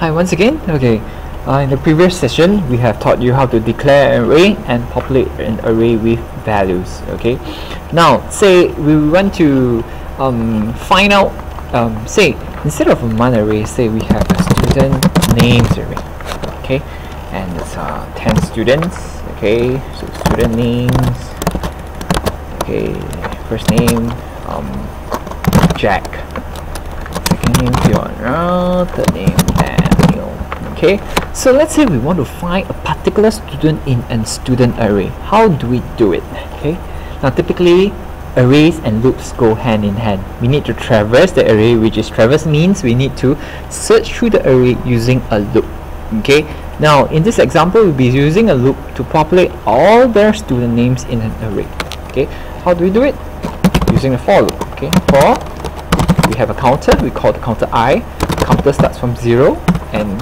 Hi once again. Okay, in the previous session we have taught you how to declare an array and populate an array with values. Okay, now say we want to find out, say instead of one array, say we have a student names array. Okay, and it's 10 students. Okay, so student names. Okay, first name Jack, second name Fiona, third name Daniel. Okay, so let's say we want to find a particular student in a student array. How do we do it? Okay, now typically arrays and loops go hand in hand. We need to traverse the array, which is traverse means we need to search through the array using a loop. Okay, now in this example we'll be using a loop to populate all their student names in an array. Okay, how do we do it? Using a for loop. Okay, for we have a counter, we call the counter I. The counter starts from 0 and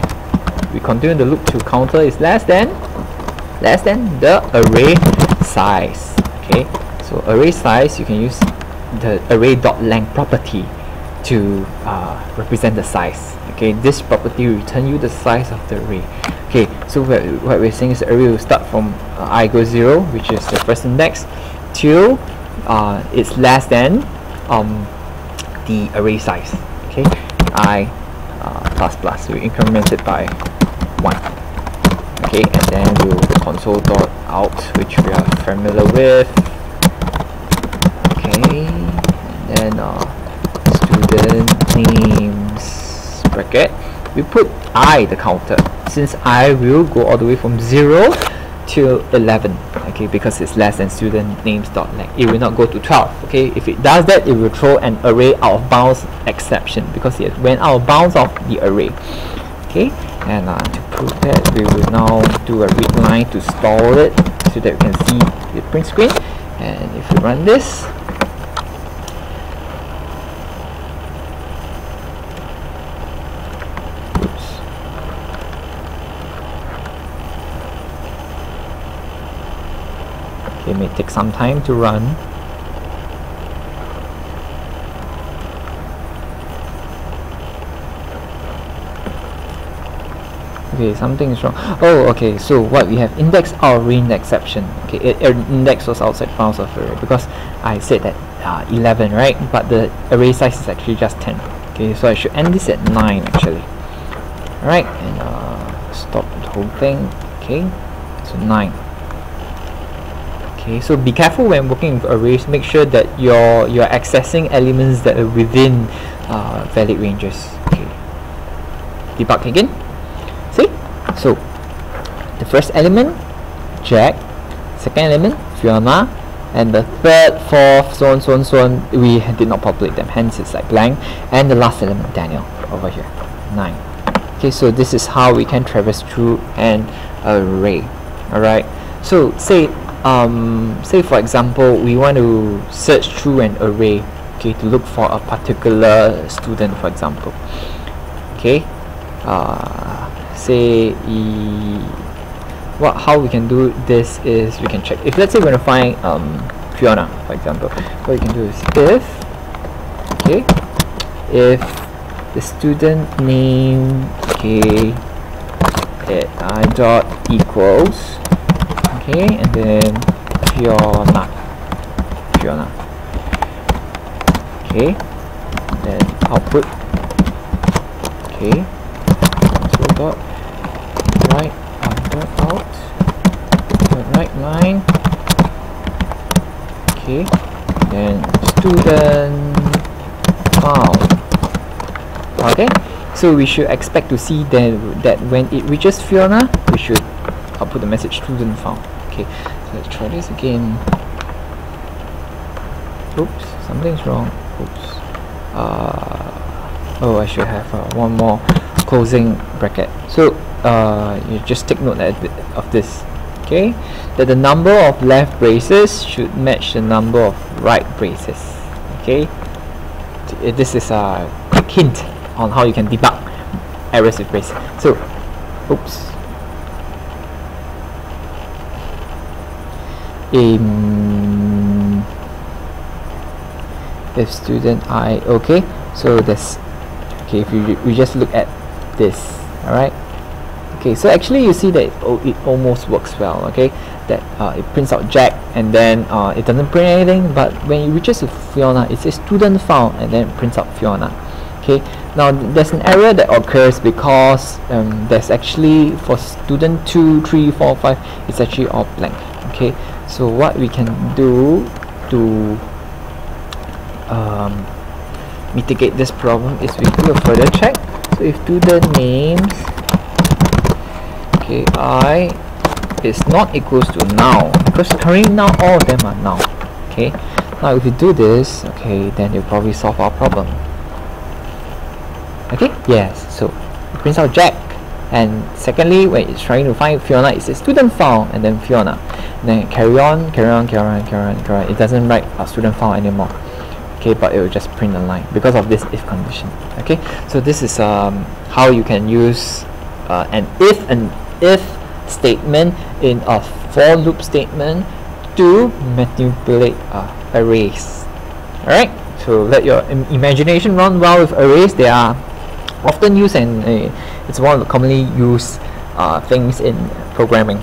we continue the loop till counter is less than the array size. Okay, so array size, you can use the array.length property to represent the size. Okay, this property will return you the size of the array. Okay, so what we're saying is the array will start from I equals 0, which is the first index, till it's less than the array size. Okay, I plus plus, we increment it by 1. Okay, and then we'll console.out, which we are familiar with. Okay, and then student names bracket, we put I, the counter, since I will go all the way from 0 till 11. Okay, because it's less than student names dot length, it will not go to 12. Okay, if it does that, it will throw an array out of bounds exception because it went out of bounds of the array. Okay, and to prove that, we will now do a read line to store it so that we can see the print screen. And if we run this, it may take some time to run. Okay, something is wrong. Oh, okay, so what we have, index or reindex exception. Okay, index was outside bounds of array because I said that 11, right? But the array size is actually just 10. Okay, so I should end this at 9 actually. Alright, and stop the whole thing. Okay, so 9. Okay, so be careful when working with arrays. Make sure that you're accessing elements that are within valid ranges. Okay, debug again. See, so the first element Jack, second element Fiona, and the third, fourth, so on, we did not populate them, hence it's like blank. And the last element Daniel over here, 9. Okay, so this is how we can traverse through an array. Alright, so say for example, we want to search through an array, okay, to look for a particular student, for example. Okay, how we can do this is we can check. If let's say we're going to find Fiona, for example, what we can do is if the student name, okay, at I dot equals, okay, and then Fiona, okay, then output, okay, so dot right dot out dot right line, okay, then student found. Okay, so we should expect to see that when it reaches Fiona, we should output the message student found. Okay, so let's try this again. Oops, something's wrong. Oops. Oh, I should have one more closing bracket. So you just take note of this. Okay, that the number of left braces should match the number of right braces. Okay, this is a quick hint on how you can debug errors with braces. So, oops. If student I, okay, so this, okay, if we just look at this, Alright. Okay, so actually you see that it almost works well. Okay, that it prints out Jack, and then it doesn't print anything, but when it reaches to Fiona, it says student found, and then it prints out Fiona. Okay, now there's an error that occurs because there's actually for student 2, 3, 4, 5, it's actually all blank. Okay, so what we can do to mitigate this problem is we do a further check. So if student names, okay, I is not equals to now, because currently now all of them are now. Okay, now if we do this, okay, then you'll probably solve our problem. Okay, yes, so it prints out Jack, and secondly, when it's trying to find Fiona, it says student found and then Fiona, and then carry on, it doesn't write student found anymore. Okay, but it will just print a line because of this if condition. Okay, so this is how you can use an if statement in a for loop statement to manipulate arrays. Alright, so let your imagination run wild with arrays. They are often used, and it's one of the commonly used things in programming.